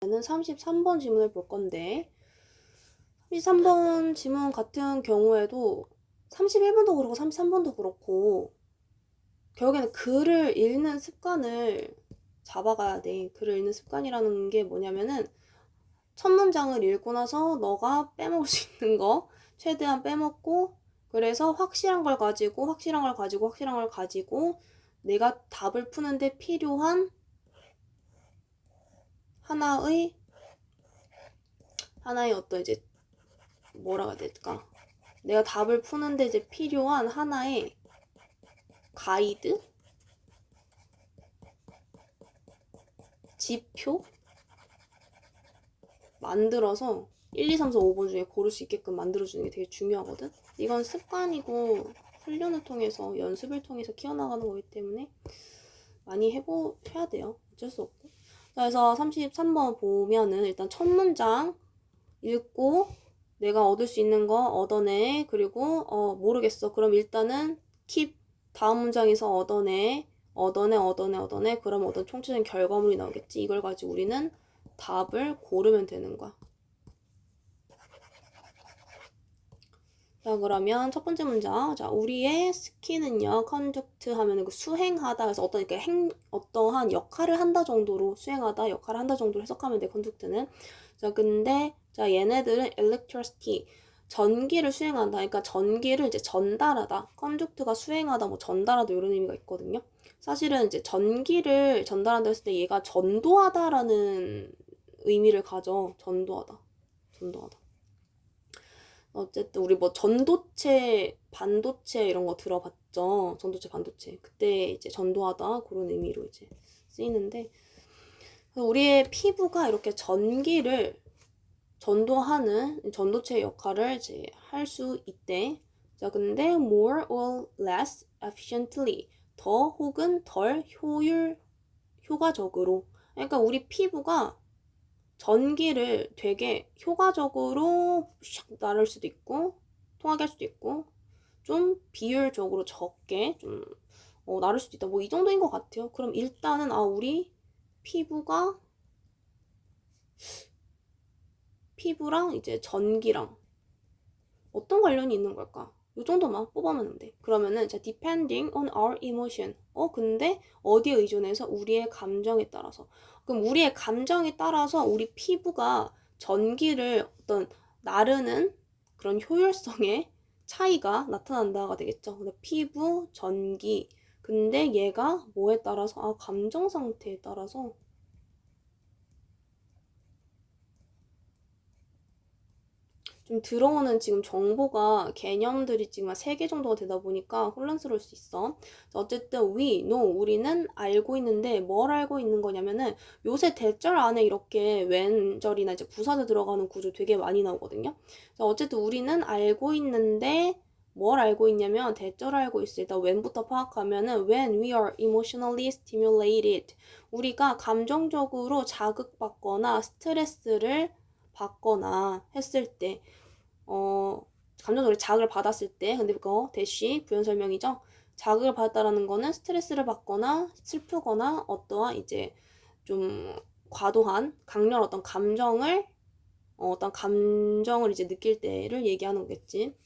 이제는 33번 지문을 볼 건데 33번 지문 같은 경우에도 31번도 그렇고 33번도 그렇고 결국에는 글을 읽는 습관을 잡아가야 돼. 글을 읽는 습관이라는 게 뭐냐면은 첫 문장을 읽고 나서 너가 빼먹을 수 있는 거 최대한 빼먹고 그래서 확실한 걸 가지고 내가 답을 푸는데 필요한 하나의 어떤 이제 뭐라고 해야 될까? 내가 답을 푸는데 이제 필요한 하나의 가이드? 지표? 만들어서 1, 2, 3, 4, 5번 중에 고를 수 있게끔 만들어주는 게 되게 중요하거든? 이건 습관이고 훈련을 통해서 연습을 통해서 키워나가는 거기 때문에 많이 해야 돼요. 어쩔 수 없고. 그래서 33번 보면은 일단 첫 문장 읽고 내가 얻을 수 있는 거 얻어내. 그리고 모르겠어. 그럼 일단은 keep 다음 문장에서 얻어내. 그럼 어떤 총체적인 결과물이 나오겠지. 이걸 가지고 우리는 답을 고르면 되는 거야. 자, 그러면 첫 번째 문장. 자, 우리의 스키는요, conduct 하면 그 수행하다. 그래서 어떠한 역할을 한다 정도로, 수행하다, 역할을 한다 정도로 해석하면 돼, conduct는. 자, 근데, 자, 얘네들은 electricity, 전기를 수행한다. 그러니까 전기를 이제 전달하다. conduct가 수행하다, 뭐 전달하다, 이런 의미가 있거든요. 사실은 이제 전기를 전달한다 했을 때 얘가 전도하다라는 의미를 가져. 전도하다. 어쨌든 우리 뭐 전도체, 반도체 이런 거 들어봤죠? 전도체, 반도체. 그때 이제 전도하다 그런 의미로 이제 쓰이는데 우리의 피부가 이렇게 전기를 전도하는 전도체 역할을 이제 할 수 있대. 자, 근데 more or less efficiently 더 혹은 덜 효과적으로. 그러니까 우리 피부가 전기를 되게 효과적으로 샥 나를 수도 있고 통하게 할 수도 있고 좀 비율적으로 적게 좀 나를 수도 있다. 뭐 이 정도인 것 같아요. 그럼 일단은 우리 피부랑 이제 전기랑 어떤 관련이 있는 걸까? 이 정도만 뽑아면 돼. 그러면은 자, depending on our emotion. 근데 어디에 의존해서? 우리의 감정에 따라서. 그럼 우리의 감정에 따라서 우리 피부가 전기를 어떤 나르는 그런 효율성의 차이가 나타난다가 되겠죠. 근데 피부, 전기. 근데 얘가 뭐에 따라서? 감정 상태에 따라서 좀 들어오는 지금 정보가 개념들이 지금 한 3개 정도가 되다 보니까 혼란스러울 수 있어. 어쨌든 we know 우리는 알고 있는데 뭘 알고 있는 거냐면은 요새 대절 안에 이렇게 왼절이나 이제 부사절 들어가는 구조 되게 많이 나오거든요. 어쨌든 우리는 알고 있는데 뭘 알고 있냐면 대절 알고 있을 때 when부터 파악하면은 when we are emotionally stimulated 우리가 감정적으로 자극받거나 스트레스를 받거나 했을 때 감정적으로 자극을 받았을 때 근데 그거 대시 부연 설명이죠. 자극을 받았다라는 거는 스트레스를 받거나 슬프거나 어떠한 이제 좀 과도한 강렬한 어떤 감정을 이제 느낄 때를 얘기하는 거겠지.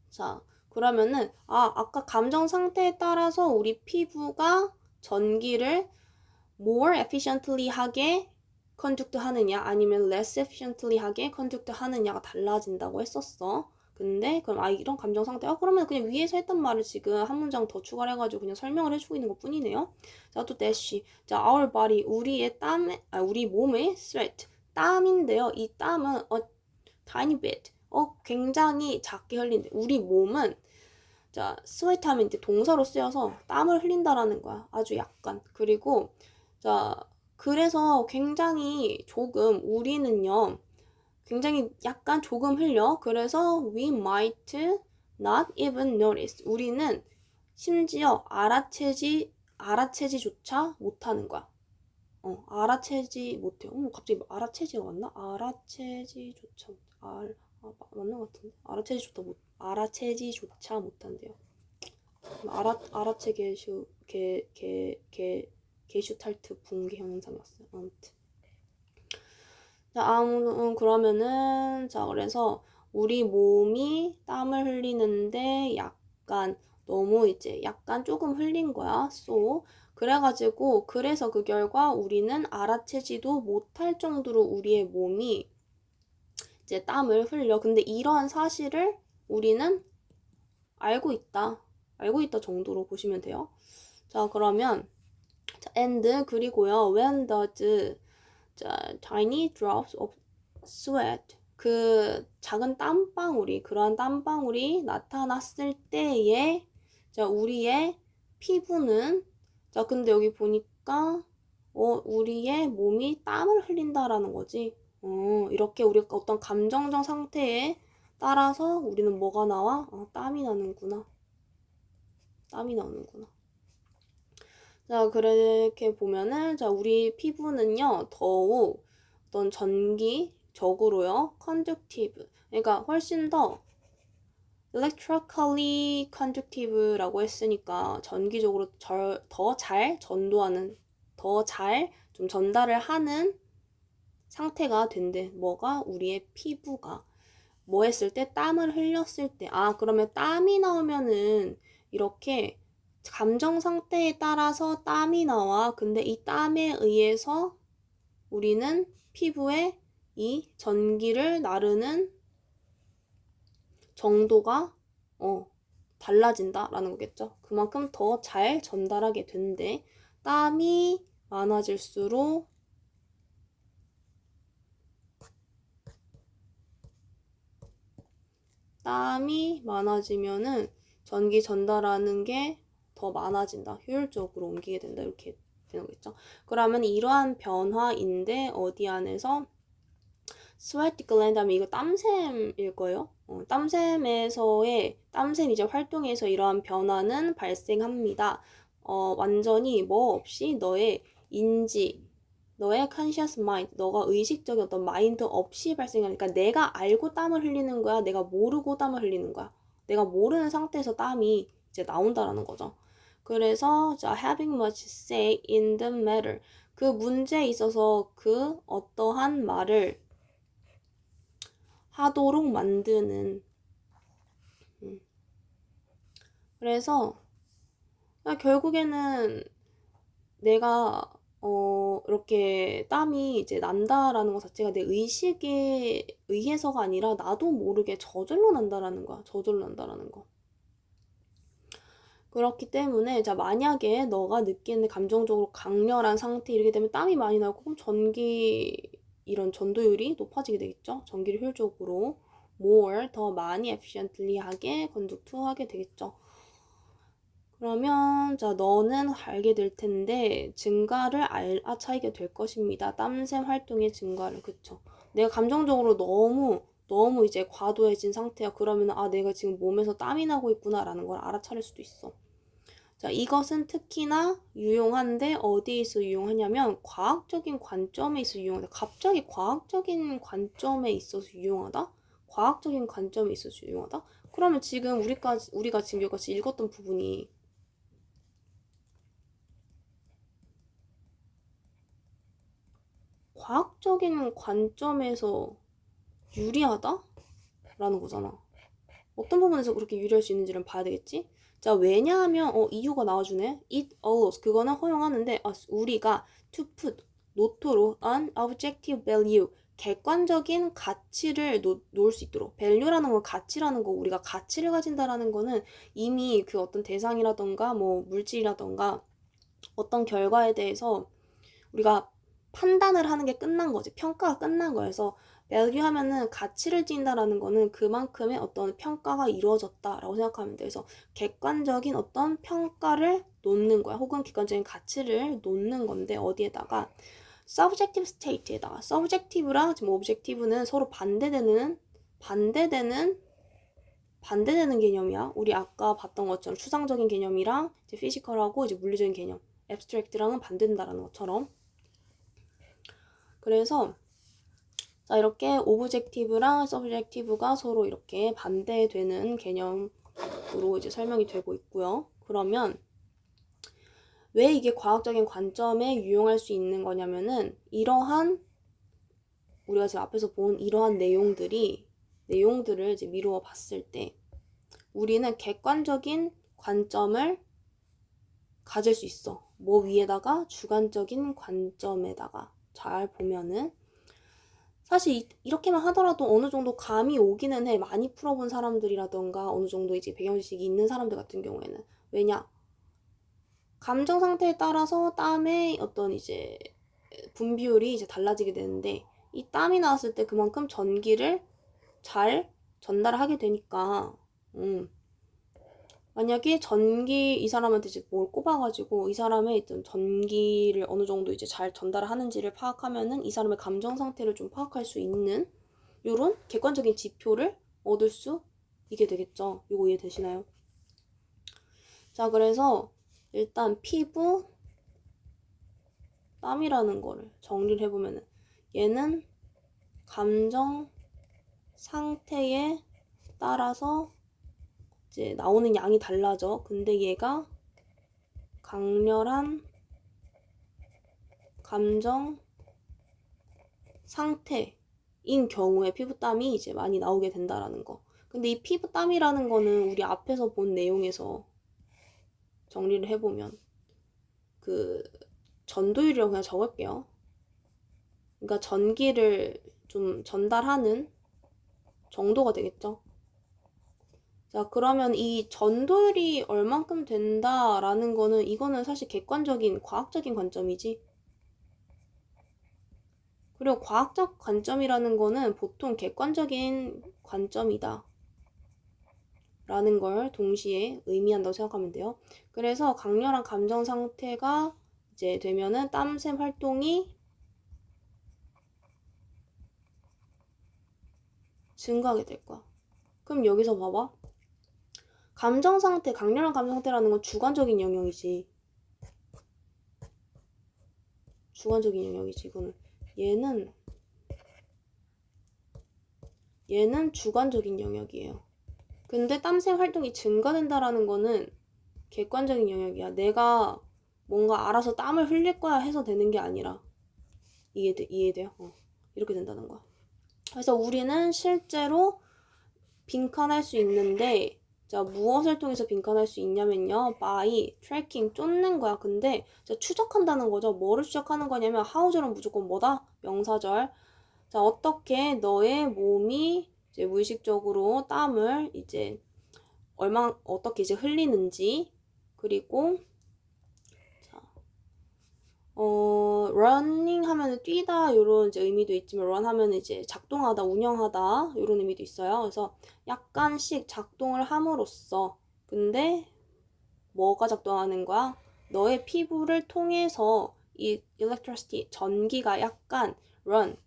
자, 그러면은 아까 감정 상태에 따라서 우리 피부가 전기를 more efficiently 하게 conduct 하느냐 아니면 less efficiently 하게 conduct 하느냐가 달라진다고 했었어. 근데 그럼 이런 감정 상태 그러면 그냥 위에서 했던 말을 지금 한 문장 더 추가를 해가지고 그냥 설명을 해주고 있는 것 뿐이네요. 자, 또 dash. 자, our body 우리의 우리 몸의 sweat 땀인데요. 이 땀은 tiny bit 굉장히 작게 흘린대. 우리 몸은 자, sweat 하면 이제 동사로 쓰여서 땀을 흘린다라는 거야. 아주 약간. 그리고 자, 그래서 굉장히 조금 우리는요. 굉장히 약간 조금 흘려. 그래서 we might not even notice. 우리는 심지어 알아채지조차 못하는 거야. 알아채지 못해요. 갑자기 알아채지가 맞나? 알아채지조차 맞는 것 같은데. 알아채지조차 못한대요. 아라체 게슈탈트 붕괴 현상이었어요. 아무튼 자, 그러면은, 자, 그래서 우리 몸이 땀을 흘리는데 약간 너무 이제 약간 조금 흘린 거야. 그래가지고, 그래서 그 결과 우리는 알아채지도 못할 정도로 우리의 몸이 이제 땀을 흘려. 근데 이러한 사실을 우리는 알고 있다. 알고 있다 정도로 보시면 돼요. 자, 그러면, 자, and, 그리고요, when does, 자, tiny drops of sweat, 그 작은 땀방울이, 그러한 땀방울이 나타났을 때에, 자, 우리의 피부는, 자, 근데 여기 보니까, 우리의 몸이 땀을 흘린다라는 거지. 이렇게 우리가 어떤 감정적 상태에 따라서 우리는 뭐가 나와? 땀이 나는구나. 땀이 나오는구나. 자, 그렇게 보면은, 자, 우리 피부는요, 더욱 어떤 전기적으로요, conductive. 그러니까 훨씬 더 electrically conductive라고 했으니까 전기적으로 더 잘 전도하는, 더 잘 좀 전달을 하는 상태가 된대. 뭐가? 우리의 피부가. 뭐 했을 때? 땀을 흘렸을 때. 그러면 땀이 나오면은 이렇게 감정 상태에 따라서 땀이 나와. 근데 이 땀에 의해서 우리는 피부에 이 전기를 나르는 정도가 달라진다라는 거겠죠. 그만큼 더 잘 전달하게 된대. 땀이 많아질수록 땀이 많아지면은 전기 전달하는 게 더 많아진다. 효율적으로 옮기게 된다. 이렇게 되는 거겠죠. 그러면 이러한 변화인데 어디 안에서 sweat gland 하면 이거 땀샘일 거예요. 땀샘 이제 활동에서 이러한 변화는 발생합니다. 완전히 뭐 없이 너의 인지, 너의 conscious mind, 너가 의식적인 어떤 마인드 없이 발생하니까 내가 알고 땀을 흘리는 거야? 내가 모르고 땀을 흘리는 거야? 내가 모르는 상태에서 땀이 이제 나온다라는 거죠. 그래서 자, having much say in the matter. 그 문제에 있어서 그 어떠한 말을 하도록 만드는. 그래서 결국에는 내가 이렇게 땀이 이제 난다라는 것 자체가 내 의식에 의해서가 아니라 나도 모르게 저절로 난다라는 거야. 저절로 난다라는 거. 그렇기 때문에 자, 만약에 너가 느끼는 감정적으로 강렬한 상태 이렇게 되면 땀이 많이 나고 그럼 이런 전도율이 높아지게 되겠죠. 전기를 효율적으로 더 많이 efficiently 하게 conduct하게 되겠죠. 그러면 자, 너는 알게 될 텐데 증가를 알아차리게 될 것입니다. 땀샘 활동의 증가를. 그쵸? 내가 감정적으로 너무 이제 과도해진 상태야. 그러면 내가 지금 몸에서 땀이 나고 있구나라는 걸 알아차릴 수도 있어. 자, 이것은 특히나 유용한데 어디에서 유용하냐면 과학적인 관점에 있어서 유용하다. 갑자기 과학적인 관점에 있어서 유용하다? 과학적인 관점에 있어서 유용하다? 그러면 지금 우리가 지금 여기까지 읽었던 부분이 과학적인 관점에서 유리하다? 라는 거잖아. 어떤 부분에서 그렇게 유리할 수 있는지를 봐야 되겠지? 자, 왜냐하면 이유가 나와주네. It allows, 그거는 허용하는데 우리가 to put, 노토로 an objective value, 객관적인 가치를 놓을 수 있도록. value라는 건 가치라는 거, 우리가 가치를 가진다라는 거는 이미 그 어떤 대상이라던가 뭐 물질이라던가 어떤 결과에 대해서 우리가 판단을 하는 게 끝난 거지. 평가가 끝난 거여서 value 하면은 가치를 띈다라는 거는 그만큼의 어떤 평가가 이루어졌다라고 생각하면 돼. 그래서 객관적인 어떤 평가를 놓는 거야. 혹은 객관적인 가치를 놓는 건데 어디에다가 subjective state에다가 subjective랑 지금 objective는 서로 반대되는 개념이야. 우리 아까 봤던 것처럼 추상적인 개념이랑 이제 피지컬하고 이제 물리적인 개념, abstract랑은 반대된다라는 것처럼. 그래서 자, 이렇게 오브젝티브랑 서브젝티브가 서로 이렇게 반대되는 개념으로 이제 설명이 되고 있고요. 그러면 왜 이게 과학적인 관점에 유용할 수 있는 거냐면은 이러한 우리가 지금 앞에서 본 이러한 내용들을 이제 미루어 봤을 때 우리는 객관적인 관점을 가질 수 있어. 뭐 위에다가 주관적인 관점에다가 잘 보면은 사실 이렇게만 하더라도 어느 정도 감이 오기는 해. 많이 풀어본 사람들이라던가 어느 정도 이제 배경지식이 있는 사람들 같은 경우에는. 왜냐? 감정 상태에 따라서 땀의 어떤 이제 분비율이 이제 달라지게 되는데 이 땀이 나왔을 때 그만큼 전기를 잘 전달하게 되니까 만약에 이 사람한테 이제 뭘 꼽아가지고 이 사람의 어떤 전기를 어느 정도 이제 잘 전달하는지를 파악하면은 이 사람의 감정 상태를 좀 파악할 수 있는 요런 객관적인 지표를 얻을 수 있게 되겠죠. 이거 이해되시나요? 자, 그래서 일단 피부 땀이라는 거를 정리를 해보면은 얘는 감정 상태에 따라서 이제 나오는 양이 달라져. 근데 얘가 강렬한 감정 상태인 경우에 피부땀이 이제 많이 나오게 된다라는 거. 근데 이 피부땀이라는 거는 우리 앞에서 본 내용에서 정리를 해보면 그 전도율이라고 그냥 적을게요. 그러니까 전기를 좀 전달하는 정도가 되겠죠. 자, 그러면 이 전도율이 얼만큼 된다라는 거는 이거는 사실 객관적인 과학적인 관점이지. 그리고 과학적 관점이라는 거는 보통 객관적인 관점이다 라는 걸 동시에 의미한다고 생각하면 돼요. 그래서 강렬한 감정 상태가 이제 되면은 땀샘 활동이 증가하게 될 거야. 그럼 여기서 봐봐. 감정 상태, 강렬한 감정 상태라는 건 주관적인 영역이지. 주관적인 영역이지, 이거는. 얘는 주관적인 영역이에요. 근데 땀샘 활동이 증가된다라는 거는 객관적인 영역이야. 내가 뭔가 알아서 땀을 흘릴 거야 해서 되는 게 아니라 이해돼요? 이렇게 된다는 거야. 그래서 우리는 실제로 빈칸할 수 있는데 자, 무엇을 통해서 빈칸할 수 있냐면요. by tracking 쫓는 거야. 근데 추적한다는 거죠. 뭐를 추적하는 거냐면 how절은 무조건 뭐다? 명사절. 자, 어떻게 너의 몸이 이제 무의식적으로 땀을 이제 어떻게 이제 흘리는지 그리고 자, running 하면은 뛰다 요런 이제 의미도 있지만 run 하면은 이제 작동하다, 운영하다 요런 의미도 있어요. 그래서 약간씩 작동을 함으로써 근데 뭐가 작동하는 거야? 너의 피부를 통해서 이 electricity 전기가 약간 run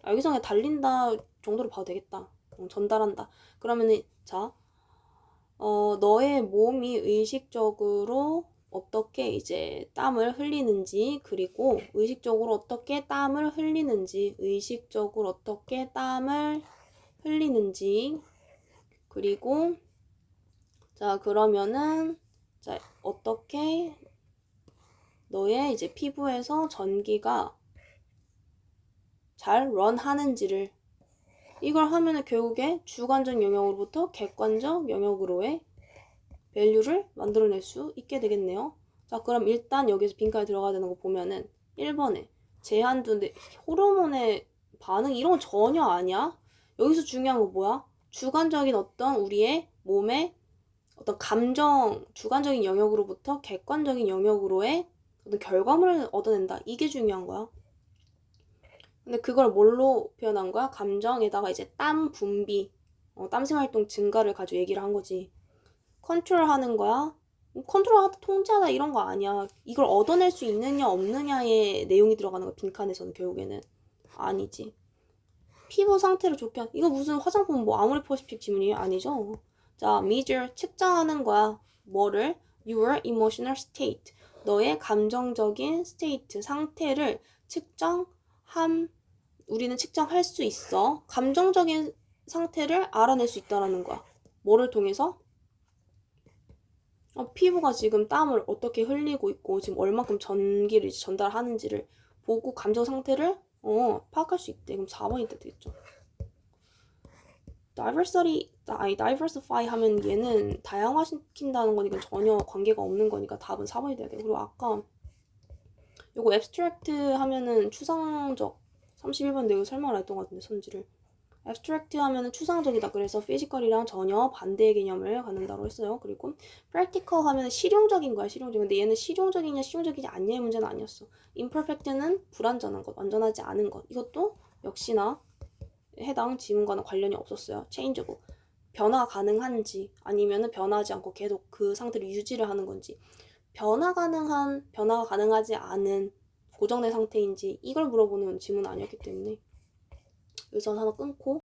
여기서 그냥 달린다 정도로 봐도 되겠다. 전달한다. 그러면은 자 너의 몸이 의식적으로 어떻게 이제 땀을 흘리는지 그리고 의식적으로 어떻게 땀을 흘리는지 의식적으로 어떻게 땀을 흘리는지 그리고 자 그러면은 자 어떻게 너의 이제 피부에서 전기가 잘 런하는지를 이걸 하면은 결국에 주관적 영역으로부터 객관적 영역으로의 밸류를 만들어낼 수 있게 되겠네요. 자, 그럼 일단 여기서 빈칸에 들어가야 되는 거 보면은 1번에 제한두인데 호르몬의 반응 이런 거 전혀 아니야. 여기서 중요한 거 뭐야? 주관적인 어떤 우리의 몸의 어떤 감정, 주관적인 영역으로부터 객관적인 영역으로의 어떤 결과물을 얻어낸다. 이게 중요한 거야. 근데 그걸 뭘로 표현한 거야? 감정에다가 이제 땀 분비, 땀샘 활동 증가를 가지고 얘기를 한 거지. 컨트롤 하는 거야? 컨트롤하다, 통제하다 이런 거 아니야. 이걸 얻어낼 수 있느냐 없느냐의 내용이 들어가는 거야. 빈칸에서는 결국에는. 아니지. 피부 상태를 좋게 이거 무슨 화장품 뭐 아모레 퍼시픽 지문이에요? 아니죠. 자, measure 측정하는 거야. 뭐를? Your emotional state. 너의 감정적인 state 상태를 우리는 측정할 수 있어. 감정적인 상태를 알아낼 수 있다라는 거야. 뭐를 통해서? 피부가 지금 땀을 어떻게 흘리고 있고 지금 얼마큼 전기를 전달하는지를 보고 감정 상태를 파악할 수 있대. 그럼 4번이 되겠죠. diversify 하면 얘는 다양화시킨다는 거니까 전혀 관계가 없는 거니까 답은 4번이 돼야 돼. 그리고 아까 요거 abstract 하면은 추상적 31번 내가 설명을 했던 것 같은데 선지를 abstract 하면은 추상적이다. 그래서 physical이랑 전혀 반대의 개념을 갖는다고 했어요. 그리고 practical 하면은 실용적인 거야. 실용적. 근데 얘는 실용적이냐 실용적이지 않냐의 문제는 아니었어. imperfect는 불완전한 것, 완전하지 않은 것. 이것도 역시나 해당 지문과는 관련이 없었어요. changeable. 변화 가능한지 아니면은 변하지 않고 계속 그 상태를 유지를 하는 건지 변화가 가능하지 않은 고정된 상태인지 이걸 물어보는 지문은 아니었기 때문에 여기서 하나 끊고